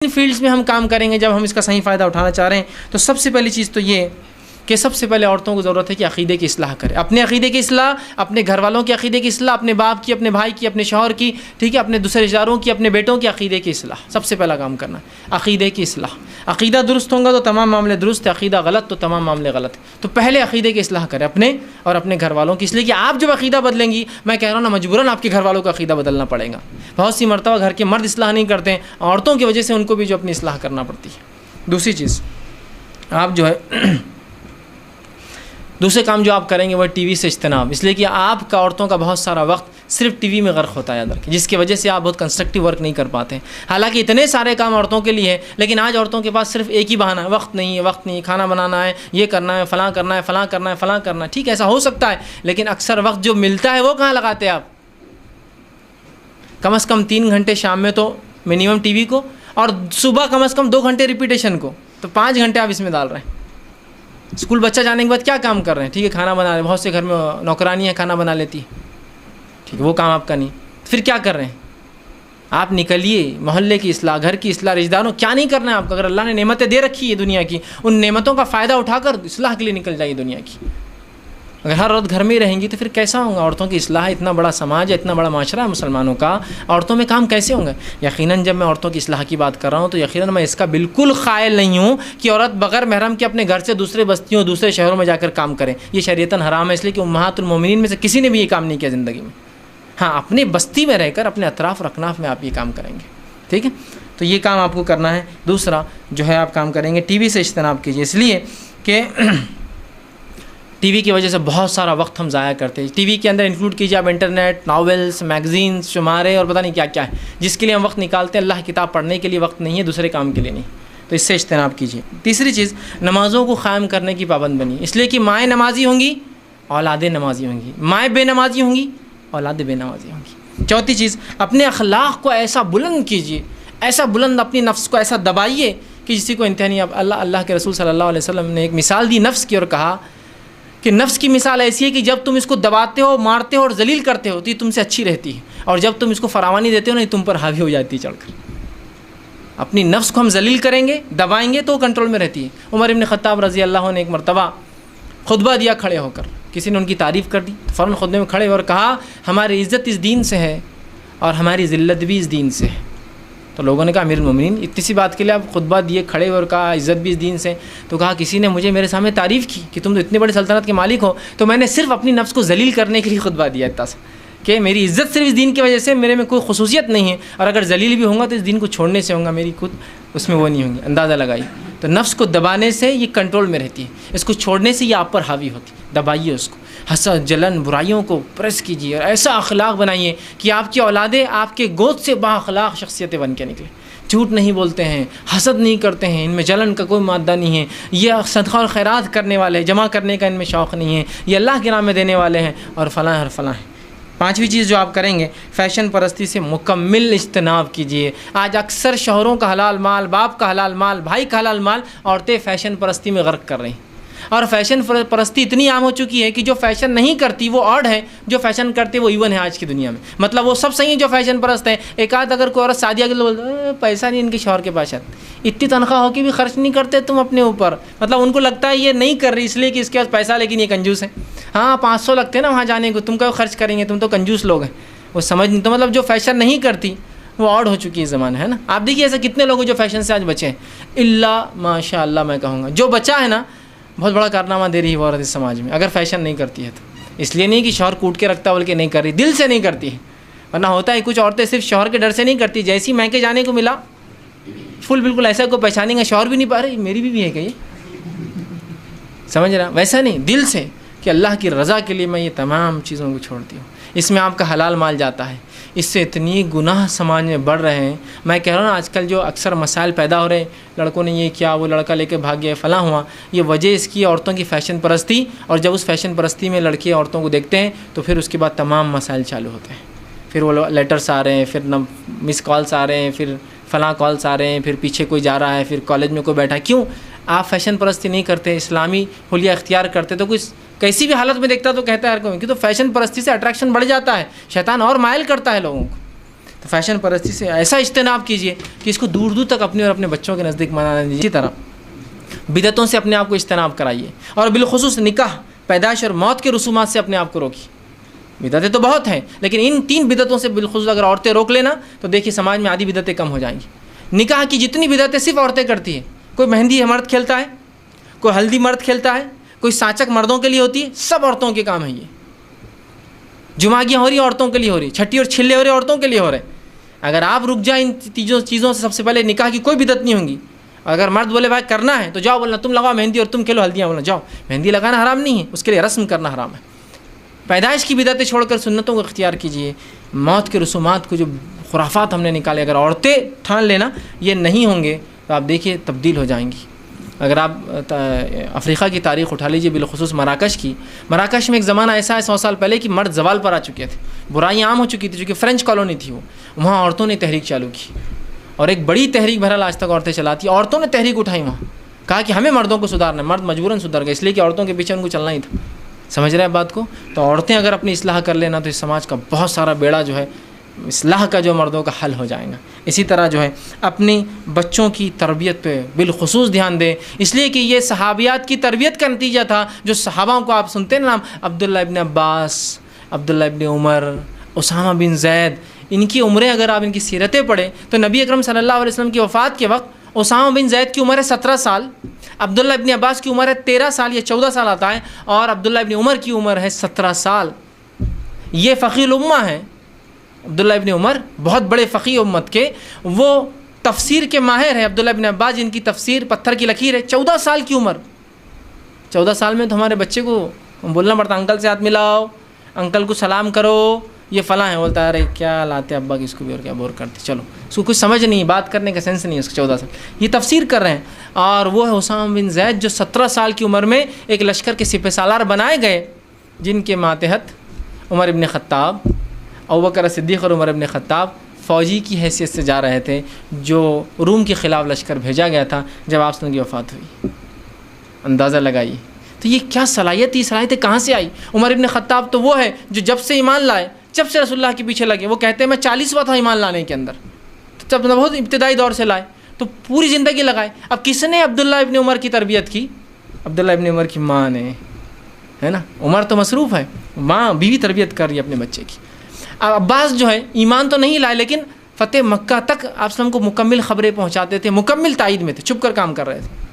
ان fields میں ہم کام کریں گے جب ہم اس کا صحیح فائدہ اٹھانا چاہ رہے ہیں تو سب سے پہلی چیز تو یہ کہ سب سے پہلے عورتوں کو ضرورت ہے کہ عقیدے کی اصلاح کرے، اپنے عقیدے کی اصلاح، اپنے گھر والوں کے عقیدے کی اصلاح، اپنے باپ کی، اپنے بھائی کی، اپنے شوہر کی، ٹھیک ہے، اپنے دوسرے رشتہ داروں کی، اپنے بیٹوں کے عقیدے کی اصلاح، سب سے پہلا کام کرنا ہے عقیدے کی اصلاح۔ عقیدہ درست ہوگا تو تمام معاملے درست ہے، عقیدہ غلط تو تمام معاملے غلط ہے۔ تو پہلے عقیدے کی اصلاح کرے اپنے اور اپنے گھر والوں کی، اس لیے کہ آپ جب عقیدہ بدلیں گی، میں کہہ رہا ہوں نا، مجبوراً آپ کے گھر والوں کا عقیدہ بدلنا پڑے گا۔ بہت سی مرتبہ گھر کے مرد اصلاح نہیں کرتے ہیں، عورتوں کی وجہ سے ان کو بھی جو اپنی اصلاح کرنا پڑتی ہے۔ دوسری چیز، آپ جو ہے دوسرے کام جو آپ کریں گے وہ ٹی وی سے اجتناب، اس لیے کہ آپ کا عورتوں کا بہت سارا وقت صرف ٹی وی میں غرق ہوتا ہے ادھر، جس کی وجہ سے آپ بہت کنسٹرکٹیو ورک نہیں کر پاتے ہیں۔ حالانکہ اتنے سارے کام عورتوں کے لیے ہیں، لیکن آج عورتوں کے پاس صرف ایک ہی بہانہ ہے، وقت نہیں ہے، وقت نہیں، کھانا بنانا ہے، یہ کرنا ہے، فلاں کرنا ہے، فلاں کرنا ہے، فلاں کرنا ہے۔ ٹھیک ہے، ایسا ہو سکتا ہے، لیکن اکثر وقت جو ملتا ہے وہ کہاں لگاتے ہیں آپ؟ کم از کم 3 گھنٹے شام میں تو منیمم ٹی وی کو، اور صبح کم از کم 2 گھنٹے ریپیٹیشن کو، تو 5 گھنٹے آپ اس میں ڈال رہے ہیں۔ اسکول بچہ جانے کے بعد کیا کام کر رہے ہیں؟ ٹھیک ہے، کھانا بنا رہے ہیں، بہت سے گھر میں نوکرانیاں کھانا بنا لیتی ہیں، ٹھیک ہے، وہ کام آپ کا نہیں، پھر کیا کر رہے ہیں آپ؟ نکلیے، محلے کی اصلاح، گھر کی اصلاح، رشتہ داروں، کیا نہیں کرنا ہے آپ کو؟ اگر اللہ نے نعمتیں دے رکھی ہے دنیا کی، ان نعمتوں کا فائدہ اٹھا کر اصلاح کے لیے نکل جائیے دنیا کی۔ اگر ہر عورت گھر میں ہی رہیں گی تو پھر کیسا ہوگا؟ عورتوں کی اصلاح، اتنا بڑا سماج ہے، اتنا بڑا معاشرہ ہے مسلمانوں کا، عورتوں میں کام کیسے ہوں گے؟ یقیناً جب میں عورتوں کی اصلاح کی بات کر رہا ہوں تو یقیناً میں اس کا بالکل قائل نہیں ہوں کہ عورت بغیر محرم کے اپنے گھر سے دوسرے بستیوں، دوسرے شہروں میں جا کر کام کریں۔ یہ شریعتاً حرام ہے، اس لیے کہ امہات المومنین میں سے کسی نے بھی یہ کام نہیں کیا زندگی میں۔ ہاں، اپنی بستی میں رہ کر اپنے اطراف اور اکناف میں آپ یہ کام کریں گے، ٹھیک ہے؟ تو یہ کام آپ کو کرنا ہے۔ دوسرا جو ہے آپ کام کریں گے، ٹی وی سے اجتناب کیجیے، اس لیے کہ ٹی وی کی وجہ سے بہت سارا وقت ہم ضائع کرتے ہیں۔ ٹی وی کے اندر انکلوڈ کیجیے آپ انٹرنیٹ، ناولس، میگزینس، شمارے اور پتہ نہیں کیا کیا ہے، جس کے لیے ہم وقت نکالتے ہیں۔ اللہ کی کتاب پڑھنے کے لیے وقت نہیں ہے، دوسرے کام کے لیے نہیں، تو اس سے اجتناب کیجیے۔ تیسری چیز، نمازوں کو قائم کرنے کی پابند بنیے، اس لیے کہ مائیں نمازی ہوں گی، اولادیں نمازی ہوں گی، مائیں بے نمازی ہوں گی، اولادیں بے نمازی ہوں گی۔ چوتھی چیز، اپنے اخلاق کو ایسا بلند کیجیے، ایسا بلند، اپنی نفس کو ایسا دبائیے کہ کسی کو انتہا نہیں۔ اللہ کے رسول صلی اللہ علیہ وسلم نے ایک مثال دی نفس کی، اور کہا کہ نفس کی مثال ایسی ہے کہ جب تم اس کو دباتے ہو، مارتے ہو اور ذلیل کرتے ہو تو یہ تم سے اچھی رہتی ہے، اور جب تم اس کو فراوانی دیتے ہو نا، یہ تم پر حاوی ہو جاتی ہے چڑھ کر۔ اپنی نفس کو ہم ذلیل کریں گے، دبائیں گے تو کنٹرول میں رہتی ہے۔ عمر ابن خطاب رضی اللہ عنہ نے ایک مرتبہ خطبہ دیا کھڑے ہو کر، کسی نے ان کی تعریف کر دی، فوراً خطبے میں کھڑے اور کہا، ہماری عزت اس دین سے ہے اور ہماری ذلت بھی اس دین سے ہے۔ تو لوگوں نے کہا، امیر المومنین اتنی سی بات کے لیے آپ خطبہ دیے کھڑے اور کہا عزت بھی اس دین سے؟ تو کہا، کسی نے مجھے میرے سامنے تعریف کی کہ تم تو اتنے بڑے سلطنت کے مالک ہو، تو میں نے صرف اپنی نفس کو ذلیل کرنے کے لیے خطبہ دیا اتنا سا، کہ میری عزت صرف اس دین کی وجہ سے، میرے میں کوئی خصوصیت نہیں ہے، اور اگر ذلیل بھی ہوں گا تو اس دین کو چھوڑنے سے ہوں گا، میری خود اس میں وہ نہیں ہوں گی۔ اندازہ لگائی، تو نفس کو دبانے سے یہ کنٹرول میں رہتی ہے، اس کو چھوڑنے سے یہ آپ پر حاوی ہوتی ہے۔ دبائیے اس کو، حسد، جلن، برائیوں کو پریس کیجیے، اور ایسا اخلاق بنائیے کہ آپ کی اولادیں آپ کے گود سے با اخلاق شخصیتیں بن کے نکلیں۔ جھوٹ نہیں بولتے ہیں، حسد نہیں کرتے ہیں، ان میں جلن کا کوئی مادہ نہیں ہے، یہ صدقہ اور خیرات کرنے والے، جمع کرنے کا ان میں شوق نہیں ہے، یہ اللہ کے نام میں دینے والے ہیں، اور فلاں اور فلاں ہیں۔ پانچویں چیز جو آپ کریں گے، فیشن پرستی سے مکمل اجتناب کیجیے۔ آج اکثر شوہروں کا حلال مال، باپ کا حلال مال، بھائی کا حلال مال عورتیں فیشن پرستی میں غرق کر رہی ہیں، اور فیشن پرستی اتنی عام ہو چکی ہے کہ جو فیشن نہیں کرتی وہ آڈ ہے، جو فیشن کرتے وہ ایون ہے آج کی دنیا میں۔ مطلب وہ سب صحیح ہیں جو فیشن پرست ہیں، ایک آدھ اگر کوئی عورت شادی کے لیے بولتے پیسہ نہیں ان کے شوہر کے پاس، اتنی تنخواہ ہو کے بھی خرچ نہیں کرتے تم اپنے اوپر، مطلب ان کو لگتا ہے یہ نہیں کر رہی اس لیے کہ اس کے پاس پیسہ، لیکن یہ کنجوس ہے۔ ہاں 500 لگتے ہیں نا وہاں جانے کو، تم کا خرچ کریں گے، تم تو کنجوس لوگ ہیں، وہ سمجھ نہیں۔ تو مطلب جو فیشن نہیں کرتی وہ آڈ ہو چکی ہے زمانہ، ہے نا۔ آپ دیکھیے ایسے کتنے لوگ جو فیشن سے آج بچے ہیں، اللہ ماشاء اللہ میں کہوں گا، جو بچا ہے نا بہت بڑا کارنامہ دے رہی ہے وہ عورت اس سماج میں، اگر فیشن نہیں کرتی ہے تو۔ اس لیے نہیں کہ شوہر کوٹ کے رکھتا بلکہ نہیں کر رہی، دل سے نہیں کرتی ہے، ورنہ ہوتا ہے کچھ عورتیں صرف شوہر کے ڈر سے نہیں کرتی، جیسی میکے جانے کو ملا فل بالکل ایسا کو پہچانیں گے، شوہر بھی نہیں پا رہی میری بھی ہے کہ یہ سمجھ رہا، ویسا نہیں، دل سے کہ اللہ کی رضا کے لیے میں یہ تمام چیزوں کو چھوڑتی ہوں۔ اس میں آپ کا حلال مال جاتا ہے، اس سے اتنی گناہ سماج میں بڑھ رہے ہیں۔ میں کہہ رہا ہوں آج کل جو اکثر مسائل پیدا ہو رہے ہیں، لڑکوں نے یہ کیا، وہ لڑکا لے کے بھاگ گیا، فلاں ہوا، یہ وجہ اس کی عورتوں کی فیشن پرستی، اور جب اس فیشن پرستی میں لڑکے عورتوں کو دیکھتے ہیں تو پھر اس کے بعد تمام مسائل چالو ہوتے ہیں، پھر وہ لیٹرس آ رہے ہیں، پھر مس کالس آ رہے ہیں، پھر فلاں کالس آ رہے ہیں، پھر پیچھے کوئی جا رہا ہے، پھر کالج میں کوئی بیٹھا۔ کیوں آپ فیشن پرستی نہیں کرتے، اسلامی حلیہ اختیار کرتے تو کوئی کیسی بھی حالت میں دیکھتا تو کہتا ہے ہر کوئی کہ تو فیشن پرستی سے اٹریکشن بڑھ جاتا ہے، شیطان اور مائل کرتا ہے لوگوں کو۔ تو فیشن پرستی سے ایسا اجتناب کیجیے کہ اس کو دور دور تک اپنے اور اپنے بچوں کے نزدیک منانا دیجیے. اسی طرح بدعتوں سے اپنے آپ کو اجتناب کرائیے, اور بالخصوص نکاح, پیدائش اور موت کے رسومات سے اپنے آپ کو روکیے. بدعتیں تو بہت ہیں, لیکن ان 3 بدعتوں سے بالخصوص اگر عورتیں روک لینا تو دیکھیے سماج میں آدھی بدعتیں کم ہو جائیں گی. نکاح کی جتنی بدعتیں صرف عورتیں کرتی ہیں, کوئی مہندی مرد کھیلتا ہے, کوئی ہلدی مرد کھیلتا ہے, کوئی سانچک مردوں کے لیے ہوتی ہے, سب عورتوں کے کام ہیں. یہ جمعگیاں ہو رہی ہیں عورتوں کے لیے ہو رہی, چھٹی اور چھلے ہو رہے عورتوں کے لیے ہو رہے. اگر آپ رک جائیں ان چیزوں سے, سب سے پہلے نکاح کی کوئی بدعت نہیں ہوگی. اگر مرد بولے بھائی کرنا ہے تو جاؤ, بولنا تم لگاؤ مہندی اور تم کھیلو ہلدیاں, بولنا جاؤ. مہندی لگانا حرام نہیں ہے, اس کے لیے رسم کرنا حرام ہے. پیدائش کی بدعتیں چھوڑ کر سنتوں کو اختیار کیجیے. موت کے رسومات کو جو خرافات ہم نے نکالے, اگر عورتیں ٹھان لینا یہ نہیں ہوں گے تو آپ دیکھیے تبدیل ہو جائیں گی. اگر آپ افریقہ کی تاریخ اٹھا لیجیے, بالخصوص مراکش کی. مراکش میں ایک زمانہ ایسا ہے 100 سال پہلے کہ مرد زوال پر آ چکے تھے, برائیاں عام ہو چکی تھی, چونکہ فرینچ کالونی تھی وہ. وہاں عورتوں نے تحریک چالو کی, اور ایک بڑی تحریک بہرحال آج تک عورتیں چلاتی. عورتوں نے تحریک اٹھائی وہاں, کہا کہ ہمیں مردوں کو سدھارنا ہے. مرد مجبوراً سدھر گئے, اس لیے کہ عورتوں کے پیچھے ان کو چلنا ہی تھا. سمجھ رہے ہیں بات کو؟ تو عورتیں اگر اپنی اصلاح کر لینا تو اس سماج کا بہت سارا بیڑا جو ہے اصلاح کا جو مردوں کا حل ہو جائے گا. اسی طرح جو ہے اپنی بچوں کی تربیت پہ بالخصوص دھیان دیں, اس لیے کہ یہ صحابیات کی تربیت کا نتیجہ تھا. جو صحابہ کو آپ سنتے ہیں نام, عبداللہ ابن عباس, عبداللہ ابن عمر, اسامہ بن زید, ان کی عمریں اگر آپ ان کی سیرتیں پڑھیں تو نبی اکرم صلی اللہ علیہ وسلم کی وفات کے وقت اسامہ بن زید کی عمر ہے 17 سال, عبداللہ ابن عباس کی عمر ہے 13 سال یا 14 سال آتا ہے, اور عبداللہ ابن عمر کی عمر ہے 17 سال. یہ فقیہ الامہ ہیں. عبداللہ ابن عمر بہت بڑے فقیہ امت کے, وہ تفسیر کے ماہر ہیں. عبداللہ ابن عباس جن کی تفسیر پتھر کی لکیر ہے, 14 سال کی عمر. 14 سال میں تو ہمارے بچے کو بولنا پڑتا انکل سے ہاتھ ملاؤ, انکل کو سلام کرو, یہ فلاں ہے. بولتا ہے ارے کیا لاتے ابا کی اس کو بھی, اور کیا بور کرتے, چلو. اس کو کچھ سمجھ نہیں, بات کرنے کا سینس نہیں ہے اس کو. 14 سال یہ تفسیر کر رہے ہیں. اور وہ ہے اسامہ بن زید جو 17 سال کی عمر میں ایک لشکر کے سپہ سالار بنائے گئے, جن کے ماتحت عمر ابن خطاب, ابوبکر صدیق اور عمر ابن خطاب فوجی کی حیثیت سے جا رہے تھے, جو روم کے خلاف لشکر بھیجا گیا تھا جب آپ کی وفات ہوئی. اندازہ لگائیے تو یہ کیا صلاحیت تھی, صلاحیتیں کہاں سے آئی. عمر ابن خطاب تو وہ ہے جو جب سے ایمان لائے, جب سے رسول اللہ کے پیچھے لگے, وہ کہتے ہیں میں 40واں تھا ایمان لانے کے اندر, تو جب بہت ابتدائی دور سے لائے تو پوری زندگی لگائے. اب کس نے عبداللہ ابن عمر کی تربیت کی؟ عبداللہ ابن عمر کی ماں نے, ہے نا. عمر تو مصروف ہے, ماں بیوی تربیت کر رہی ہے اپنے بچے کی. اب عباس جو ہے ایمان تو نہیں لائے, لیکن فتح مکہ تک آپ وسلم کو مکمل خبریں پہنچاتے تھے, مکمل تائید میں تھے, چھپ کر کام کر رہے تھے.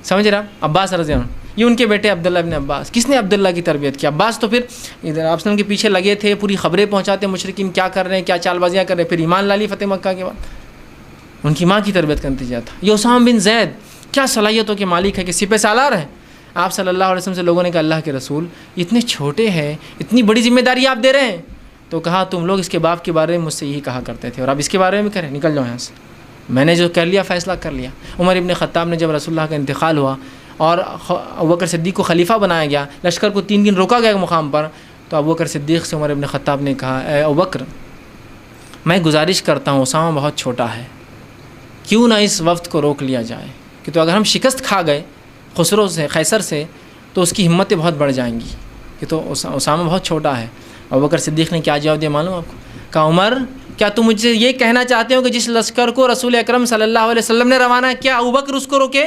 سمجھ رہا عباس رضی اللہ عنہ, یہ ان کے بیٹے عبداللہ ابن عباس. کس نے عبداللہ کی تربیت کی؟ عباس تو پھر ادھر آپ وسلم کے پیچھے لگے تھے, پوری خبریں پہنچاتے مشرکین کیا کر رہے ہیں, کیا چال بازیاں کر رہے ہیں, پھر ایمان لا لی فتح مکہ کے بعد. ان کی ماں کی تربیت کا نتیجہ تھا. یہ اسامہ بن زید کیا صلاحیتوں کے مالک ہے کہ سپہ سالار ہے. آپ صلی اللہ علیہ وسلم سے لوگوں نے کہا اللہ کے رسول اتنے چھوٹے ہیں, اتنی بڑی ذمہ داری آپ دے رہے ہیں. تو کہا تم لوگ اس کے باپ کے بارے میں مجھ سے یہی کہا کرتے تھے, اور اب اس کے بارے میں کریں, نکل جاؤ یہاں سے, میں نے جو کر لیا فیصلہ کر لیا. عمر ابن خطاب نے جب رسول اللہ کا انتقال ہوا اور ابوبکر صدیق کو خلیفہ بنایا گیا, لشکر کو 3 دن روکا گیا مقام پر, تو ابوبکر صدیق سے عمر ابن خطاب نے کہا اے ابوبکر میں گزارش کرتا ہوں, اسامہ بہت چھوٹا ہے, کیوں نہ اس وقت کو روک لیا جائے, کہ تو اگر ہم شکست کھا گئے خسرو سے, قیصر سے, تو اس کی ہمتیں بہت بڑھ جائیں گی, کہ تو اسامہ بہت چھوٹا ہے. ابوبکر صدیق نے کیا جواب دیا معلوم آپ کو؟ کہا عمر کیا تم مجھ سے یہ کہنا چاہتے ہو کہ جس لشکر کو رسول اکرم صلی اللہ علیہ وسلم نے روانہ کیا ابوبکر اس کو روکے؟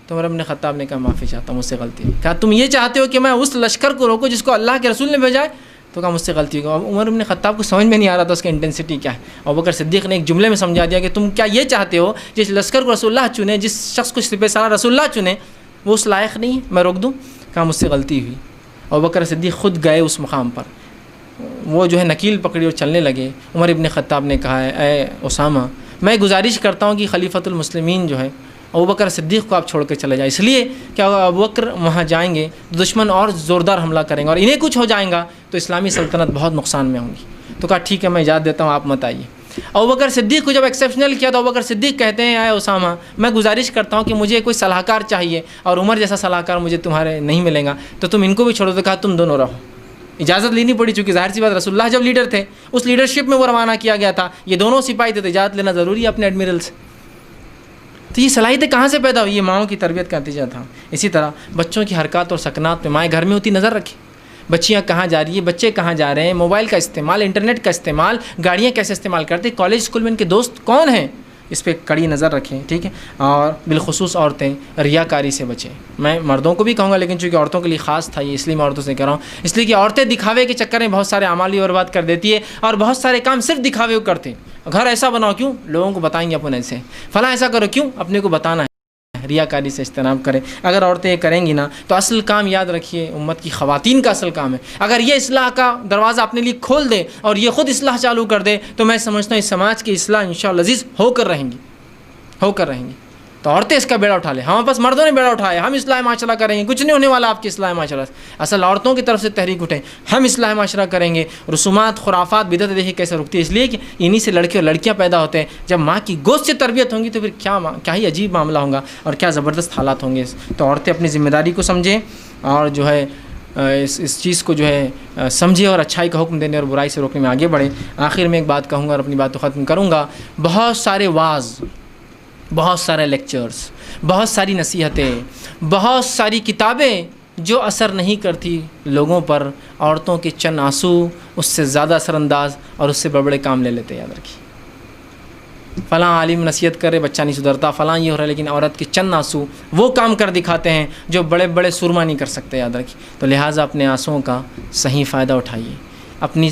تو عمر ابن خطاب نے کہا معافی چاہتا ہوں, مجھ سے غلطی ہے. کہا تم یہ چاہتے ہو کہ میں اس لشکر کو روکوں جس کو اللہ کے رسول نے بھیجا ہے؟ تو کہا مجھ سے غلطی ہوگا. عمر ابن خطاب کو سمجھ میں نہیں آ رہا تھا اس کا انٹینسٹی کیا ہے. ابوبکر صدیق نے ایک جملے میں سمجھا دیا کہ تم کیا یہ چاہتے ہو جس لشکر کو رسول اللہ چنے, جس شخص کو سپہ سالار رسول اللہ چنے, وہ اس لائق نہیں ہے, میں روک دوں؟ کہا مجھ سے غلطی ہوئی. ابوبکر صدیق خود گئے اس مقام پر, وہ جو ہے نکیل پکڑی اور چلنے لگے. عمر ابن خطاب نے کہا اے اسامہ میں گزارش کرتا ہوں کہ خلیفۃ المسلمین جو ہے ابوبکر صدیق کو آپ چھوڑ کے چلے جائیں, اس لیے کہ ابوبکر وہاں جائیں گے تو دشمن اور زوردار حملہ کریں گے, اور انہیں کچھ ہو جائیں گا تو اسلامی سلطنت بہت نقصان میں ہوں گی. تو کہا ٹھیک ہے میں اجازت دیتا ہوں, آپ مت آئیے. ابوبکر صدیق کو جب ایکسیپشنل کیا تو ابوبکر صدیق کہتے ہیں اے اسامہ میں گزارش کرتا ہوں کہ مجھے کوئی صلاح کار چاہیے, اور عمر جیسا صلاح کار مجھے تمہارے نہیں ملے گا, تو تم ان کو بھی چھوڑو. تو کہا تم دونوں رہو. اجازت لینی پڑی, چونکہ ظاہر سی بات رسول اللہ جب لیڈر تھے اس لیڈرشپ میں وہ روانہ کیا گیا تھا, یہ دونوں سپاہی تھے, تو اجازت لینا ضروری ہے اپنے ایڈمرل سے. تو یہ صلاحیتیں کہاں سے پیدا ہوئی؟ یہ ماؤں کی تربیت کا نتیجہ تھا. اسی طرح بچوں کی حرکات اور سکنات پہ مائیں گھر میں ہوتی نظر رکھیں. بچیاں کہاں جا رہی ہے، بچے کہاں جا رہے ہیں، موبائل کا استعمال، انٹرنیٹ کا استعمال، گاڑیاں کیسے استعمال کرتے ہیں، کالج اسکول میں ان کے دوست کون ہیں، اس پہ کڑی نظر رکھیں، ٹھیک ہے. اور بالخصوص عورتیں ریاکاری سے بچیں. میں مردوں کو بھی کہوں گا لیکن چونکہ عورتوں کے لیے خاص تھا یہ، اس لیے میں عورتوں سے کہہ رہا ہوں، اس لیے کہ عورتیں دکھاوے کے چکر میں بہت سارے اعمال بھی برباد کر دیتی ہے اور بہت سارے کام صرف دکھاوے کو کرتے ہیں. گھر ایسا بناؤ، کیوں؟ لوگوں کو بتائیں گے اپن ایسے، فلاں ایسا کرو، کیوں؟ اپنے کو بتانا ہے. ریاکاری سے اجتناب کریں. اگر عورتیں یہ کریں گی نا تو اصل کام یاد رکھیے امت کی خواتین کا اصل کام ہے. اگر یہ اصلاح کا دروازہ اپنے لیے کھول دے اور یہ خود اصلاح چالو کر دے تو میں سمجھتا ہوں اس سماج کی اصلاح انشاءاللہ عزیز ہو کر رہیں گی. تو عورتیں اس کا بیڑا اٹھا لیں. ہم بس مردوں نے بیڑا اٹھایا، ہم اصلاح معاشرہ کریں گے، کچھ نہیں ہونے والا آپ کی اصلاح معاشرہ. اصل عورتوں کی طرف سے تحریک اٹھیں، ہم اصلاح معاشرہ کریں گے. رسومات، خرافات، بدعت دیکھیں کیسے رکتی ہے، اس لیے کہ انہی سے لڑکے اور لڑکیاں پیدا ہوتے ہیں. جب ماں کی گوشت سے تربیت ہوں گی تو پھر کیا ہی عجیب معاملہ ہوگا اور کیا زبردست حالات ہوں گے. تو عورتیں اپنی ذمہ داری کو سمجھیں اور جو ہے اس چیز کو جو ہے سمجھے اور اچھائی کا حکم دینے اور برائی سے روکنے میں آگے بڑھیں. آخر میں ایک بات کہوں گا اور اپنی بات کو ختم کروں گا. بہت سارے واعظ، بہت سارے لیکچرز، بہت ساری نصیحتیں، بہت ساری کتابیں جو اثر نہیں کرتی لوگوں پر، عورتوں کے چند آنسو اس سے زیادہ اثر انداز اور اس سے بڑے بڑے کام لے لیتے. یاد رکھیے، فلاں عالم نصیحت کرے بچہ نہیں سدھرتا، فلاں یہ ہو رہا ہے، لیکن عورت کے چند آنسو وہ کام کر دکھاتے ہیں جو بڑے بڑے سرما نہیں کر سکتے. یاد رکھیے. تو لہٰذا اپنے آنسوؤں کا صحیح فائدہ اٹھائیے، اپنی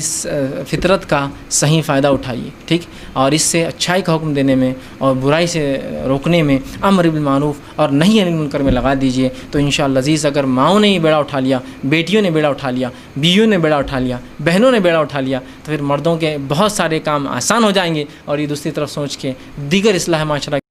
فطرت کا صحیح فائدہ اٹھائیے، ٹھیک. اور اس سے اچھائی کا حکم دینے میں اور برائی سے روکنے میں، امر بالمعروف اور نہی عن المنکر میں لگا دیجیے. تو انشاءاللہ عزیز اگر ماؤں نے یہ بیڑا اٹھا لیا، بیٹیوں نے بیڑا اٹھا لیا، بیویوں نے بیڑا اٹھا لیا، بہنوں نے بیڑا اٹھا لیا تو پھر مردوں کے بہت سارے کام آسان ہو جائیں گے. اور یہ دوسری طرف سوچ کے دیگر اصلاح معاشرہ